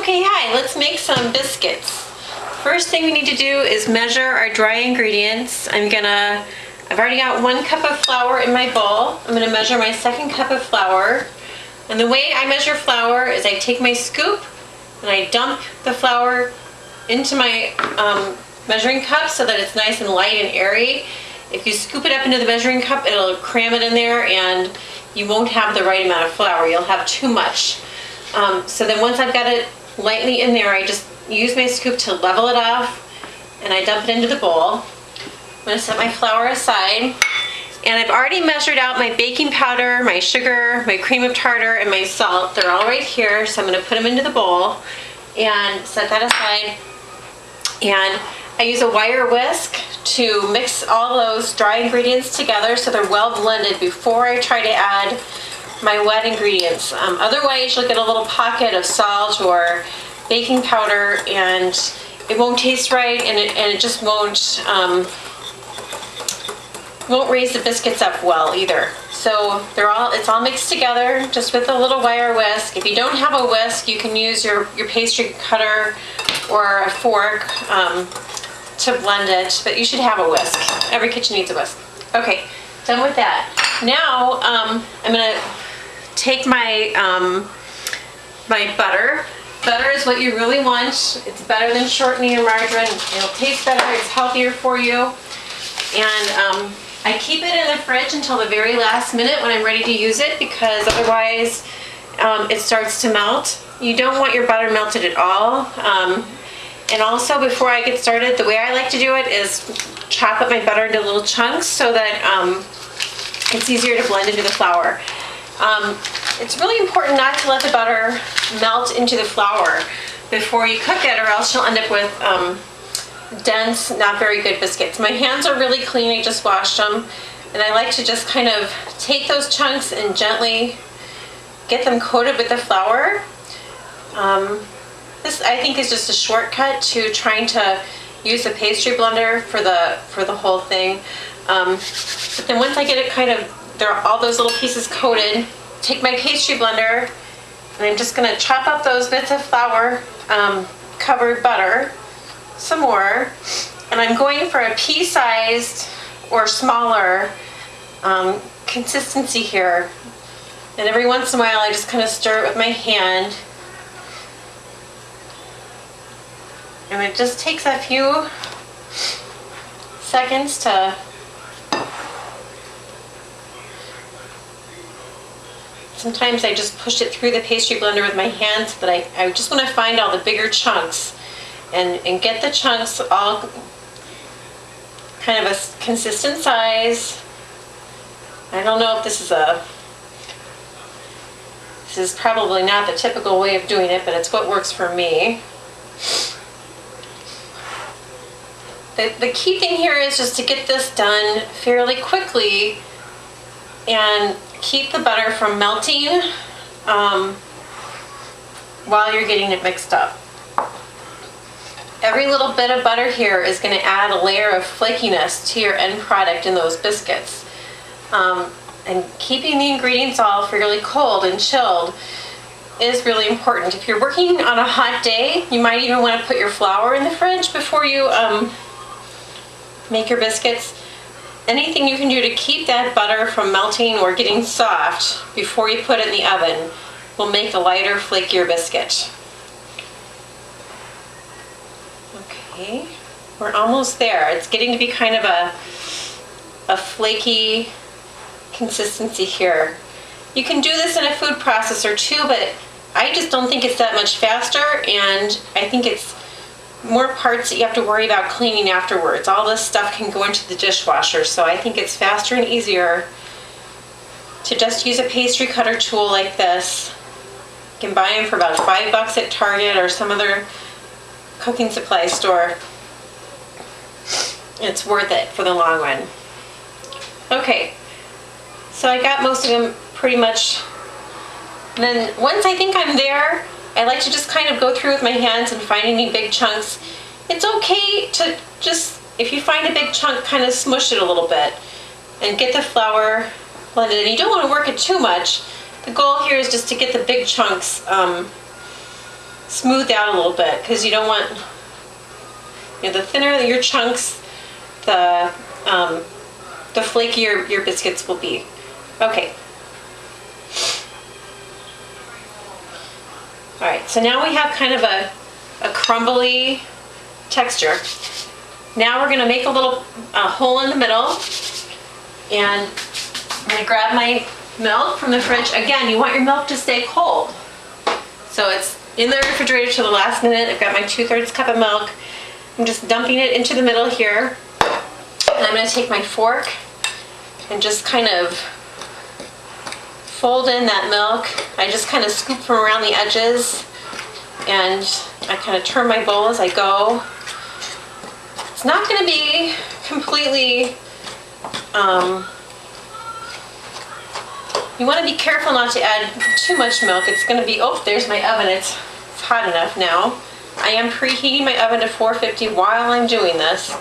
Okay, hi, let's make some biscuits. First thing we need to do is measure our dry ingredients. I've already got 1 cup of flour in my bowl. I'm gonna measure my 2nd cup of flour. And the way I measure flour is I take my scoop and I dump the flour into my measuring cup so that it's nice and light and airy. If you scoop it up into the measuring cup, it'll cram it in there and you won't have the right amount of flour. You'll have too much. So then once I've got it lightly in there, I just use my scoop to level it off and I dump it into the bowl. I'm going to set my flour aside, and I've already measured out my baking powder, my sugar, my cream of tartar, and my salt. They're all right here, so I'm going to put them into the bowl and set that aside. And I use a wire whisk to mix all those dry ingredients together so they're well blended before I try to add my wet ingredients. Otherwise you'll get a little pocket of salt or baking powder and it won't taste right, and it just won't raise the biscuits up well either. So it's all mixed together just with a little wire whisk. If you don't have a whisk, you can use your pastry cutter or a fork to blend it, but you should have a whisk. Every kitchen needs a whisk. Okay, done with that. Now I'm gonna take my my butter. Butter is what you really want. It's better than shortening or margarine. It'll taste better. It's healthier for you. And I keep it in the fridge until the very last minute when I'm ready to use it, because otherwise it starts to melt. You don't want your butter melted at all. And also, before I get started, the way I like to do it is chop up my butter into little chunks so that it's easier to blend into the flour. It's really important not to let the butter melt into the flour before you cook it, or else you'll end up with dense, not very good biscuits. My hands are really clean, I just washed them, and I like to just kind of take those chunks and gently get them coated with the flour. This, I think, is just a shortcut to trying to use the pastry blender for the whole thing. But then once I get it all those little pieces coated, take my pastry blender and I'm just going to chop up those bits of flour covered butter some more, and I'm going for a pea-sized or smaller consistency here, and every once in a while I just kind of stir it with my hand, and it just takes a few seconds to sometimes I just push it through the pastry blender with my hands, but I just want to find all the bigger chunks and get the chunks all kind of a consistent size. I don't know if this is probably not the typical way of doing it, but it's what works for me. The key thing here is just to get this done fairly quickly and keep the butter from melting while you're getting it mixed up. Every little bit of butter here is going to add a layer of flakiness to your end product in those biscuits. And keeping the ingredients all fairly cold and chilled is really important. If you're working on a hot day, you might even want to put your flour in the fridge before you make your biscuits. Anything you can do to keep that butter from melting or getting soft before you put it in the oven will make a lighter, flakier biscuit. Okay, we're almost there. It's getting to be kind of a flaky consistency here. You can do this in a food processor too, but I just don't think it's that much faster, and I think it's more parts that you have to worry about cleaning afterwards. All this stuff can go into the dishwasher, so I think it's faster and easier to just use a pastry cutter tool like this. You can buy them for about $5 at Target or some other cooking supply store. It's worth it for the long run. Okay, so I got most of them pretty much. And then once I think I'm there, I like to just kind of go through with my hands and find any big chunks. It's okay to just, if you find a big chunk, kind of smush it a little bit and get the flour blended. And you don't want to work it too much. The goal here is just to get the big chunks smoothed out a little bit, because you don't want, the thinner your chunks, the flakier your biscuits will be. Okay. All right, so now we have kind of a crumbly texture. Now we're gonna make a little hole in the middle, and I'm gonna grab my milk from the fridge. Again, you want your milk to stay cold. So it's in the refrigerator till the last minute. I've got my 2/3 cup of milk. I'm just dumping it into the middle here. And I'm gonna take my fork and just kind of fold in that milk. I just kind of scoop from around the edges, and I kind of turn my bowl as I go. It's not gonna be completely, you wanna be careful not to add too much milk. It's gonna be, oh, there's my oven. It's hot enough now. I am preheating my oven to 450 while I'm doing this.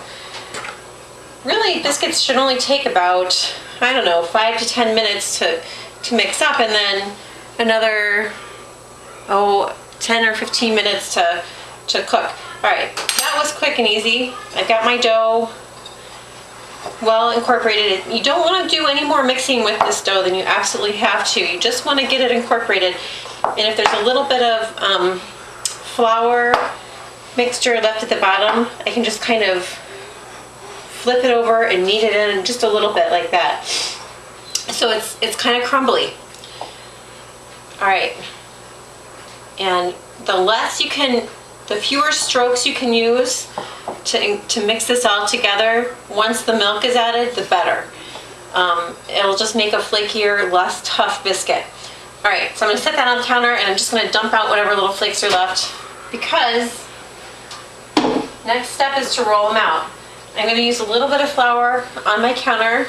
Really, biscuits should only take about, I don't know, 5 to 10 minutes to mix up, and then another, 10 or 15 minutes to cook. All right, that was quick and easy. I've got my dough well incorporated. You don't want to do any more mixing with this dough than you absolutely have to. You just want to get it incorporated. And if there's a little bit of flour mixture left at the bottom, I can just kind of flip it over and knead it in just a little bit like that. So it's kind of crumbly. All right, and the fewer strokes you can use to mix this all together, once the milk is added, the better. It'll just make a flakier, less tough biscuit. All right, so I'm gonna set that on the counter, and I'm just gonna dump out whatever little flakes are left, because next step is to roll them out. I'm gonna use a little bit of flour on my counter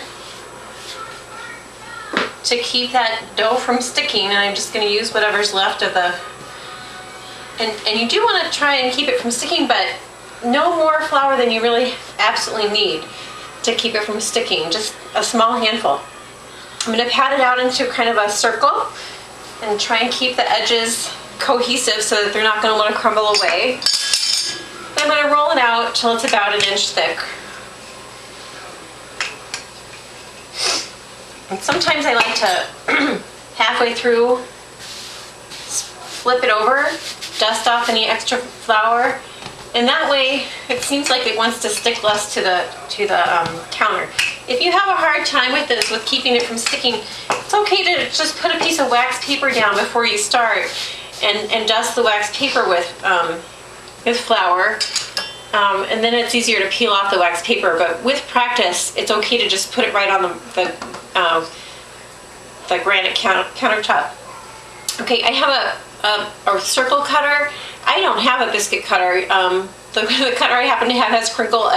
to keep that dough from sticking, and I'm just gonna use whatever's left of the, and you do wanna try and keep it from sticking, but no more flour than you really absolutely need to keep it from sticking, just a small handful. I'm gonna pat it out into kind of a circle and try and keep the edges cohesive so that they're not gonna wanna crumble away. I'm gonna roll it out till it's about 1 inch thick. And sometimes I like to, halfway through, flip it over, dust off any extra flour, and that way it seems like it wants to stick less to the counter. If you have a hard time with this, with keeping it from sticking, it's okay to just put a piece of wax paper down before you start, and dust the wax paper with flour, and then it's easier to peel off the wax paper. But with practice, it's okay to just put it right on the granite countertop. Okay, I have a circle cutter. I don't have a biscuit cutter. The cutter I happen to have has crinkle